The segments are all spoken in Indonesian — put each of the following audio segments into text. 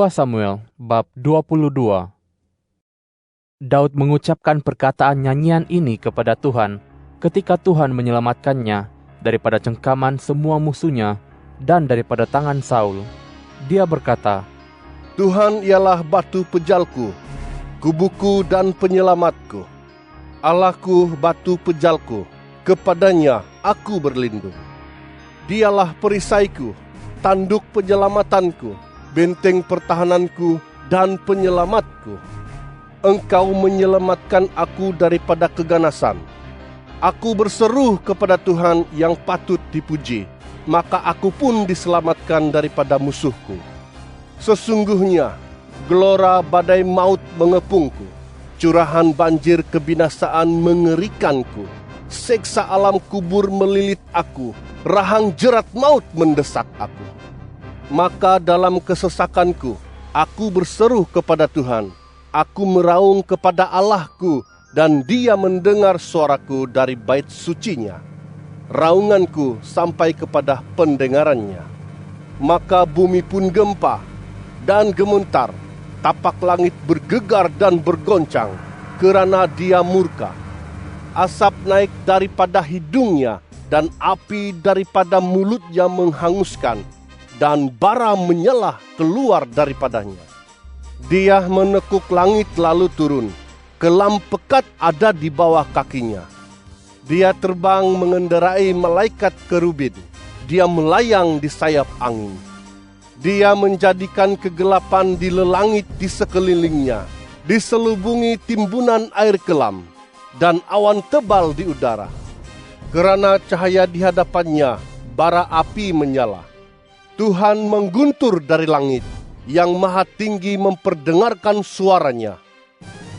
2 Samuel bab 22. Daud mengucapkan perkataan nyanyian ini kepada Tuhan ketika Tuhan menyelamatkannya daripada cengkaman semua musuhnya dan daripada tangan Saul. Dia berkata, Tuhan ialah batu pejalku, kubuku dan penyelamatku. Allahku batu pejalku, kepadanya aku berlindung. Dialah perisaiku, tanduk penyelamatanku, benteng pertahananku dan penyelamatku. Engkau menyelamatkan aku daripada keganasan. Aku berseru kepada Tuhan yang patut dipuji, maka aku pun diselamatkan daripada musuhku. Sesungguhnya gelora badai maut mengepungku, curahan banjir kebinasaan mengerikanku. Seksa alam kubur melilit aku, rahang jerat maut mendesak aku. Maka dalam kesesakanku, aku berseru kepada Tuhan. Aku meraung kepada Allahku, dan Dia mendengar suaraku dari bait sucinya. Raunganku sampai kepada pendengarannya. Maka bumi pun gempa dan gemetar, tapak langit bergegar dan bergoncang, kerana Dia murka. Asap naik daripada hidungnya, dan api daripada mulutnya menghanguskan, dan bara menyala keluar daripadanya. Dia menekuk langit lalu turun, kelam pekat ada di bawah kakinya. Dia terbang mengendarai malaikat kerubin, dia melayang di sayap angin. Dia menjadikan kegelapan di lelangit di sekelilingnya, diselubungi timbunan air kelam, dan awan tebal di udara. Kerana cahaya di hadapannya, bara api menyala. Tuhan mengguntur dari langit, yang maha tinggi memperdengarkan suaranya.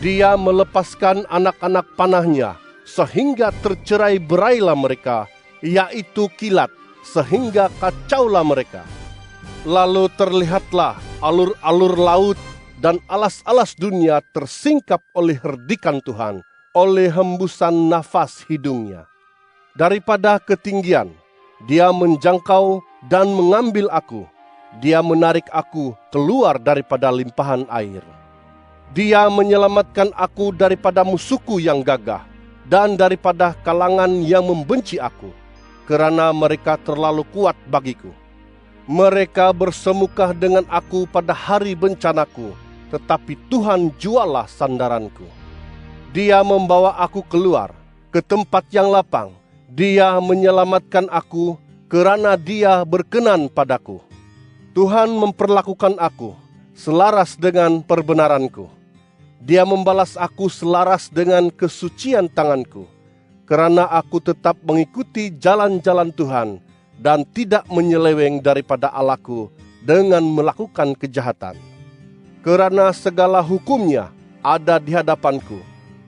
Dia melepaskan anak-anak panahnya, sehingga tercerai berailah mereka, yaitu kilat, sehingga kacaulah mereka. Lalu terlihatlah alur-alur laut dan alas-alas dunia tersingkap oleh herdikan Tuhan, oleh hembusan nafas hidungnya. Daripada ketinggian, Dia menjangkau dan mengambil aku. Dia menarik aku keluar daripada limpahan air. Dia menyelamatkan aku daripada musuhku yang gagah, dan daripada kalangan yang membenci aku, kerana mereka terlalu kuat bagiku. Mereka bersemukah dengan aku pada hari bencanaku, tetapi Tuhan jualah sandaranku. Dia membawa aku keluar ke tempat yang lapang. Dia menyelamatkan aku, kerana Dia berkenan padaku. Tuhan memperlakukan aku selaras dengan perbenaranku. Dia membalas aku selaras dengan kesucian tanganku, kerana aku tetap mengikuti jalan-jalan Tuhan dan tidak menyeleweng daripada Allahku dengan melakukan kejahatan. Kerana segala hukumnya ada di hadapanku,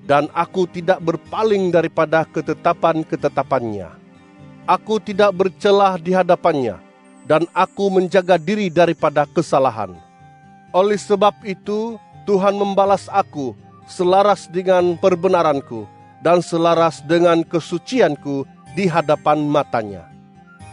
dan aku tidak berpaling daripada ketetapan-ketetapannya. Aku tidak bercelah di hadapannya, dan aku menjaga diri daripada kesalahan. Oleh sebab itu, Tuhan membalas aku selaras dengan perbenaranku dan selaras dengan kesucianku di hadapan matanya.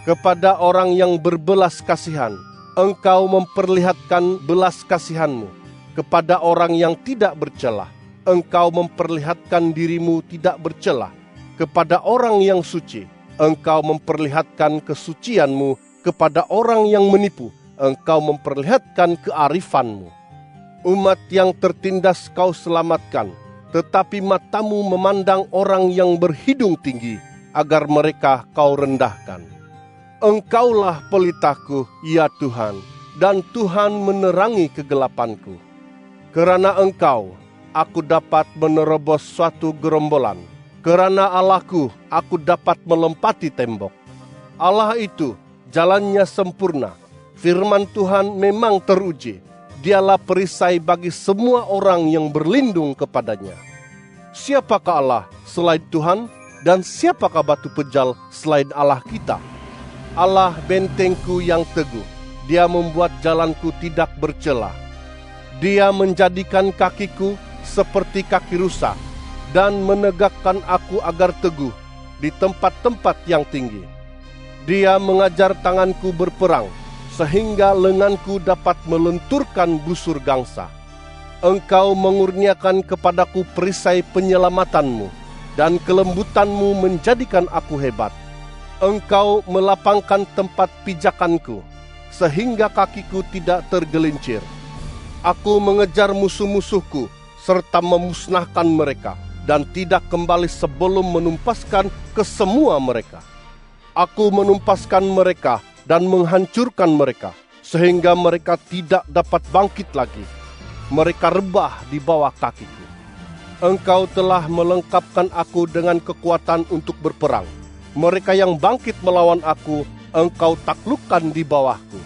Kepada orang yang berbelas kasihan, Engkau memperlihatkan belas kasihanmu. Kepada orang yang tidak bercelah, Engkau memperlihatkan dirimu tidak bercelah. Kepada orang yang suci, Engkau memperlihatkan kesucianmu. Kepada orang yang menipu, Engkau memperlihatkan kearifanmu. Umat yang tertindas Kau selamatkan, tetapi matamu memandang orang yang berhidung tinggi, agar mereka Kau rendahkan. Engkaulah pelitaku, ya Tuhan, dan Tuhan menerangi kegelapanku. Kerana Engkau, aku dapat menerobos suatu gerombolan. Kerana Allahku, aku dapat melempati tembok. Allah itu, jalannya sempurna. Firman Tuhan memang teruji. Dialah perisai bagi semua orang yang berlindung kepadanya. Siapakah Allah selain Tuhan? Dan siapakah batu pejal selain Allah kita? Allah bentengku yang teguh. Dia membuat jalanku tidak bercelah. Dia menjadikan kakiku seperti kaki rusa, dan menegakkan aku agar teguh di tempat-tempat yang tinggi. Dia mengajar tanganku berperang, sehingga lenganku dapat melenturkan busur gangsa. Engkau mengurniakan kepadaku perisai penyelamatanmu, dan kelembutanmu menjadikan aku hebat. Engkau melapangkan tempat pijakanku, sehingga kakiku tidak tergelincir. Aku mengejar musuh-musuhku, serta memusnahkan mereka, dan tidak kembali sebelum menumpaskan ke semua mereka. Aku menumpaskan mereka dan menghancurkan mereka, sehingga mereka tidak dapat bangkit lagi. Mereka rebah di bawah kakiku. Engkau telah melengkapkan aku dengan kekuatan untuk berperang. Mereka yang bangkit melawan aku, engkau taklukkan di bawahku.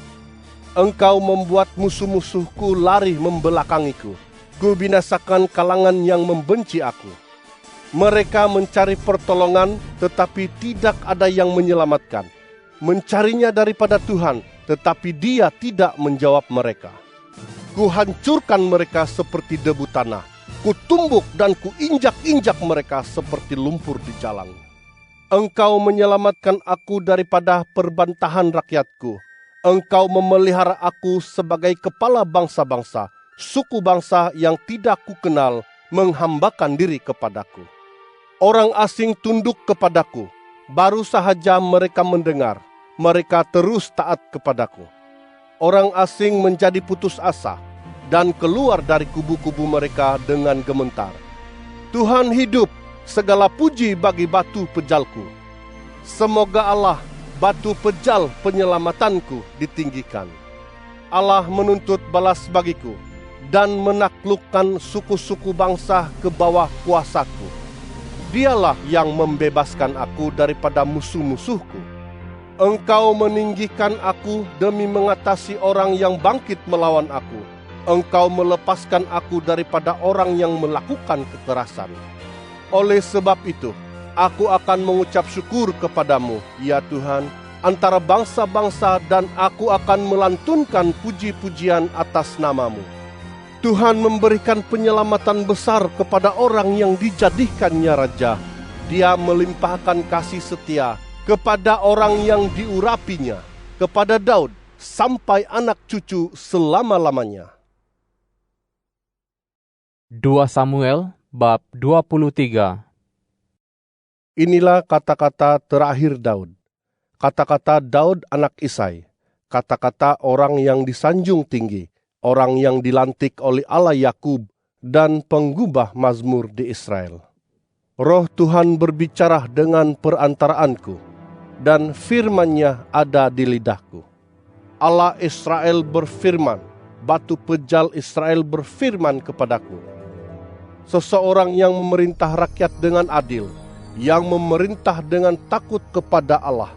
Engkau membuat musuh-musuhku lari membelakangiku. Ku binasakan kalangan yang membenci aku. Mereka mencari pertolongan, tetapi tidak ada yang menyelamatkan. Mencarinya daripada Tuhan, tetapi Dia tidak menjawab mereka. Ku hancurkan mereka seperti debu tanah. Ku tumbuk dan ku injak-injak mereka seperti lumpur di jalan. Engkau menyelamatkan aku daripada perbantahan rakyatku. Engkau memelihara aku sebagai kepala bangsa-bangsa. Suku bangsa yang tidak kukenal menghambakan diri kepadaku. Orang asing tunduk kepadaku. Baru sahaja mereka mendengar, mereka terus taat kepadaku. Orang asing menjadi putus asa dan keluar dari kubu-kubu mereka dengan gemetar. Tuhan hidup, segala puji bagi batu pejalku. Semoga Allah, batu pejal penyelamatanku, ditinggikan. Allah menuntut balas bagiku dan menaklukkan suku-suku bangsa ke bawah kuasaku. Dialah yang membebaskan aku daripada musuh-musuhku. Engkau meninggikan aku demi mengatasi orang yang bangkit melawan aku. Engkau melepaskan aku daripada orang yang melakukan kekerasan. Oleh sebab itu, aku akan mengucap syukur kepadamu, ya Tuhan, antara bangsa-bangsa, dan aku akan melantunkan puji-pujian atas namamu. Tuhan memberikan penyelamatan besar kepada orang yang dijadikannya raja. Dia melimpahkan kasih setia kepada orang yang diurapinya, kepada Daud sampai anak cucu selama-lamanya. 2 Samuel bab 23. Inilah kata-kata terakhir Daud. Kata-kata Daud anak Isai. Kata-kata orang yang disanjung tinggi, orang yang dilantik oleh Allah Yakub, dan penggubah mazmur di Israel. Roh Tuhan berbicara dengan perantaraanku, dan firman-Nya ada di lidahku. Allah Israel berfirman, batu pejal Israel berfirman kepadaku. Seseorang yang memerintah rakyat dengan adil, yang memerintah dengan takut kepada Allah,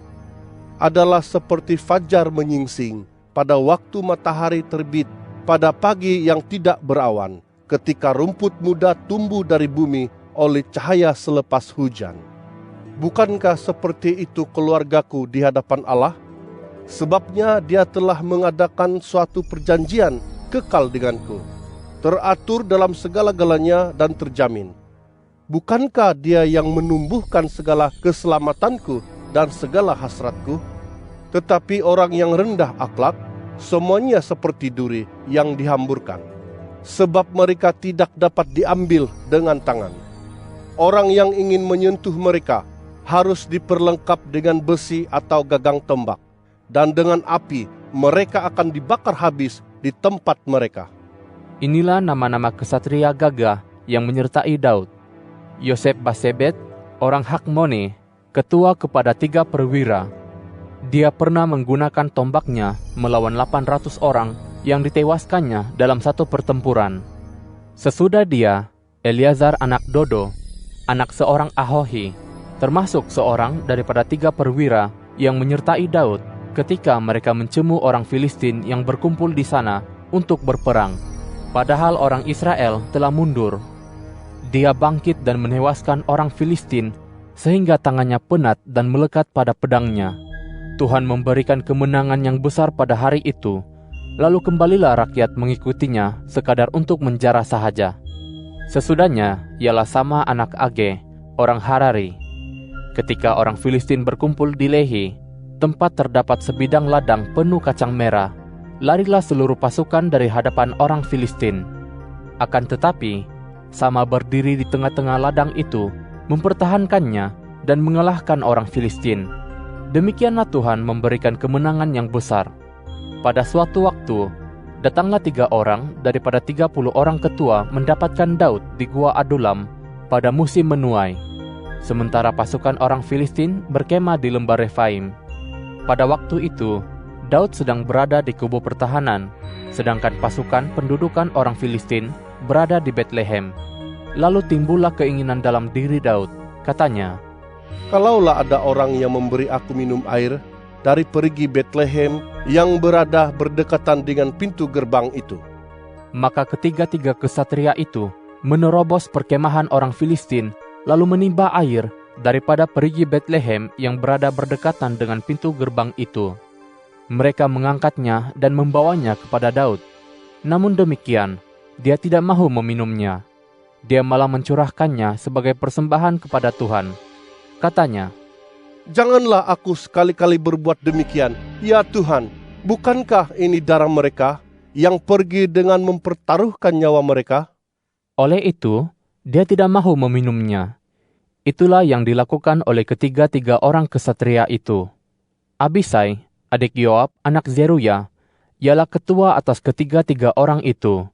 adalah seperti fajar menyingsing pada waktu matahari terbit, pada pagi yang tidak berawan, ketika rumput muda tumbuh dari bumi oleh cahaya selepas hujan. Bukankah seperti itu keluargaku di hadapan Allah? Sebabnya Dia telah mengadakan suatu perjanjian kekal denganku, teratur dalam segala-galanya dan terjamin. Bukankah Dia yang menumbuhkan segala keselamatanku dan segala hasratku? Tetapi orang yang rendah akhlak, semuanya seperti duri yang dihamburkan, sebab mereka tidak dapat diambil dengan tangan. Orang yang ingin menyentuh mereka harus diperlengkap dengan besi atau gagang tombak, dan dengan api mereka akan dibakar habis di tempat mereka. Inilah nama-nama kesatria gagah yang menyertai Daud. Yosef-Basebet, orang Hakmone, ketua kepada 3 perwira. Dia pernah menggunakan tombaknya melawan 800 orang yang ditewaskannya dalam satu pertempuran. Sesudah dia, Eleazar anak Dodo, anak seorang Ahohi, termasuk seorang daripada 3 perwira yang menyertai Daud ketika mereka mencemu orang Filistin yang berkumpul di sana untuk berperang, padahal orang Israel telah mundur. Dia bangkit dan menewaskan orang Filistin sehingga tangannya penat dan melekat pada pedangnya. Tuhan memberikan kemenangan yang besar pada hari itu. Lalu kembalilah rakyat mengikutinya sekadar untuk menjara sahaja. Sesudahnya ialah Sama anak Age, orang Harari. Ketika orang Filistin berkumpul di Lehi, tempat terdapat sebidang ladang penuh kacang merah, larilah seluruh pasukan dari hadapan orang Filistin. Akan tetapi, Sama berdiri di tengah-tengah ladang itu, mempertahankannya dan mengalahkan orang Filistin. Demikianlah Tuhan memberikan kemenangan yang besar. Pada suatu waktu, datanglah 3 orang daripada 30 orang ketua mendapatkan Daud di Gua Adulam pada musim menuai, sementara pasukan orang Filistin berkemah di lembah Refaim. Pada waktu itu, Daud sedang berada di kubu pertahanan, sedangkan pasukan pendudukan orang Filistin berada di Betlehem. Lalu timbullah keinginan dalam diri Daud. Katanya, "Kalaulah ada orang yang memberi aku minum air dari perigi Betlehem yang berada berdekatan dengan pintu gerbang itu." Maka ketiga-tiga kesatria itu menerobos perkemahan orang Filistin, lalu menimba air daripada perigi Betlehem yang berada berdekatan dengan pintu gerbang itu. Mereka mengangkatnya dan membawanya kepada Daud. Namun demikian, dia tidak mahu meminumnya. Dia malah mencurahkannya sebagai persembahan kepada Tuhan. Katanya, "Janganlah aku sekali-kali berbuat demikian, ya Tuhan. Bukankah ini darah mereka yang pergi dengan mempertaruhkan nyawa mereka?" Oleh itu, dia tidak mahu meminumnya. Itulah yang dilakukan oleh ketiga-tiga orang kesatria itu. Abisai, adik Yoab, anak Zeruya, ialah ketua atas ketiga-tiga orang itu.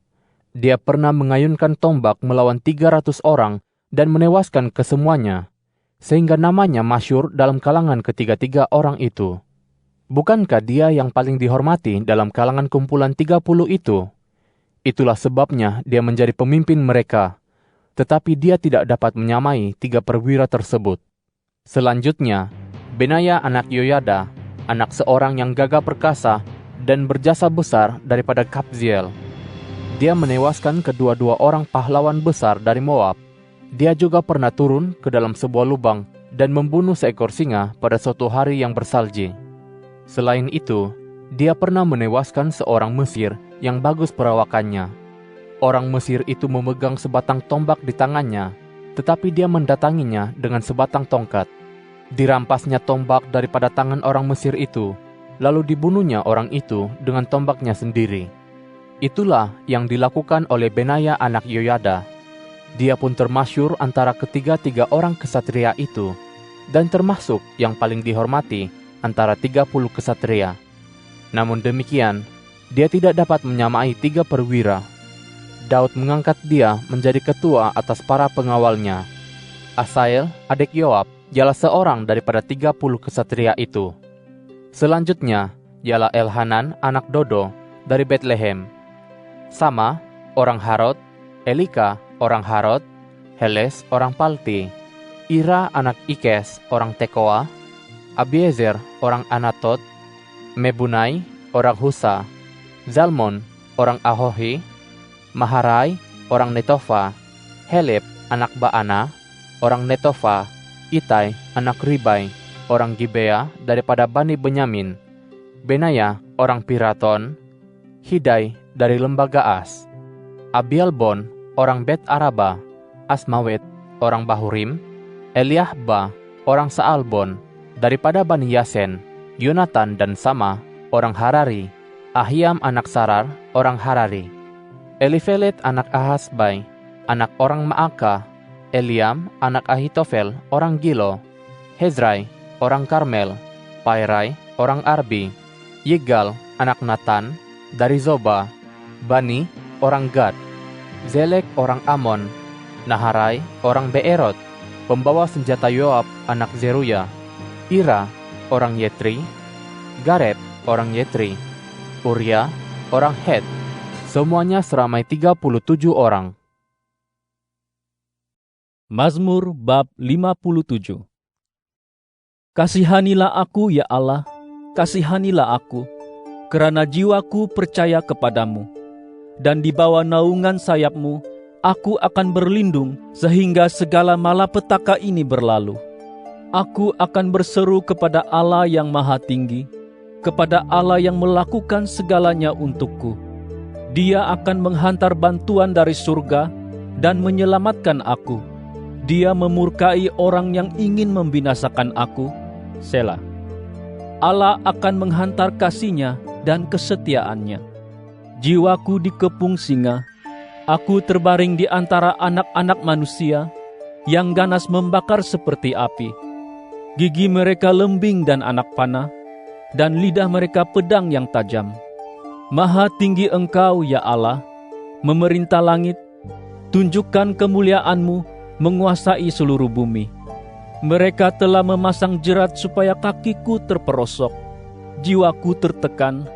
Dia pernah mengayunkan tombak melawan 300 orang dan menewaskan kesemuanya, sehingga namanya masyhur dalam kalangan ketiga-tiga orang itu. Bukankah dia yang paling dihormati dalam kalangan kumpulan 30 itu? Itulah sebabnya dia menjadi pemimpin mereka, tetapi dia tidak dapat menyamai 3 perwira tersebut. Selanjutnya, Benaya anak Yoyada, anak seorang yang gagah perkasa dan berjasa besar daripada Kabziel. Dia menewaskan kedua-dua orang pahlawan besar dari Moab. Dia juga pernah turun ke dalam sebuah lubang dan membunuh seekor singa pada suatu hari yang bersalji. Selain itu, dia pernah menewaskan seorang Mesir yang bagus perawakannya. Orang Mesir itu memegang sebatang tombak di tangannya, tetapi dia mendatanginya dengan sebatang tongkat. Dirampasnya tombak daripada tangan orang Mesir itu, lalu dibunuhnya orang itu dengan tombaknya sendiri. Itulah yang dilakukan oleh Benaya anak Yoyada. Dia pun termasyhur antara ketiga-tiga orang kesatria itu, dan termasuk yang paling dihormati antara 30 kesatria. Namun demikian, dia tidak dapat menyamai 3 perwira. Daud mengangkat dia menjadi ketua atas para pengawalnya. Asael, adik Yoab, ialah seorang daripada 30 kesatria itu. Selanjutnya, ialah Elhanan anak Dodo dari Betlehem. Sama, orang Harod, Elika, orang Harod, Heles, orang Palti, Ira anak Ikes, orang Tekoa, Abiezer, orang Anatot, Mebunai, orang Husa, Zalmon, orang Ahohi, Maharai, orang Netofa, Heleb, anak Baana, orang Netofa, Itai, anak Ribai, orang Gibea daripada Bani Benyamin, Benaya, orang Piraton, Hidai dari lembah Gaas, Abialbon, orang Bet Araba, Asmawet, orang Bahurim, Eliahba, orang Saalbon, daripada Bani Yasen, Yonatan dan Sama, orang Harari, Ahiam anak Sarar, orang Harari, Elifelet anak Ahasbai, anak orang Maaka, Eliam anak Ahitofel, orang Gilo, Hezrai, orang Karmel, Pairai, orang Arbi, Yigal, anak Natan, dari Zoba, Bani, orang Gad, Zelek, orang Amon, Naharai, orang Beerot, pembawa senjata Yoab, anak Zeruya, Ira, orang Yetri, Gareb, orang Yetri, Uria, orang Het, semuanya seramai 37 orang. Mazmur bab 57. Kasihanilah aku ya Allah, kasihanilah aku, kerana jiwaku percaya kepadamu. Dan di bawah naungan sayap-Mu, aku akan berlindung sehingga segala malapetaka ini berlalu. Aku akan berseru kepada Allah yang Maha Tinggi, kepada Allah yang melakukan segalanya untukku. Dia akan menghantar bantuan dari surga dan menyelamatkan aku. Dia memurkai orang yang ingin membinasakan aku. Selah. Allah akan menghantar kasih-Nya dan kesetiaan-Nya. Jiwaku dikepung singa, aku terbaring di antara anak-anak manusia yang ganas membakar seperti api. Gigi mereka lembing dan anak panah, dan lidah mereka pedang yang tajam. Maha tinggi Engkau, ya Allah, memerintah langit, tunjukkan kemuliaan-Mu menguasai seluruh bumi. Mereka telah memasang jerat supaya kakiku terperosok, jiwaku tertekan.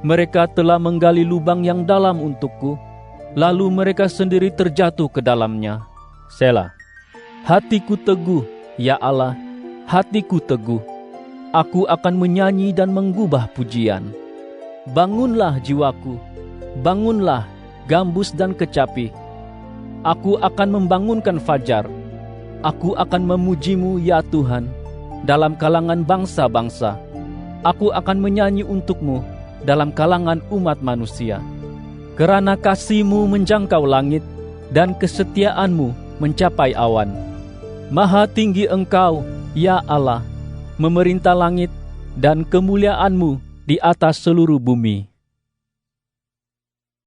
Mereka telah menggali lubang yang dalam untukku, lalu mereka sendiri terjatuh ke dalamnya. Selah. Hatiku teguh, ya Allah, hatiku teguh. Aku akan menyanyi dan menggubah pujian. Bangunlah jiwaku, bangunlah gambus dan kecapi. Aku akan membangunkan fajar. Aku akan memuji-Mu, ya Tuhan, dalam kalangan bangsa-bangsa. Aku akan menyanyi untuk-Mu dalam kalangan umat manusia. Kerana kasih-Mu menjangkau langit dan kesetiaan-Mu mencapai awan. Maha tinggi Engkau, ya Allah, memerintah langit, dan kemuliaan-Mu di atas seluruh bumi.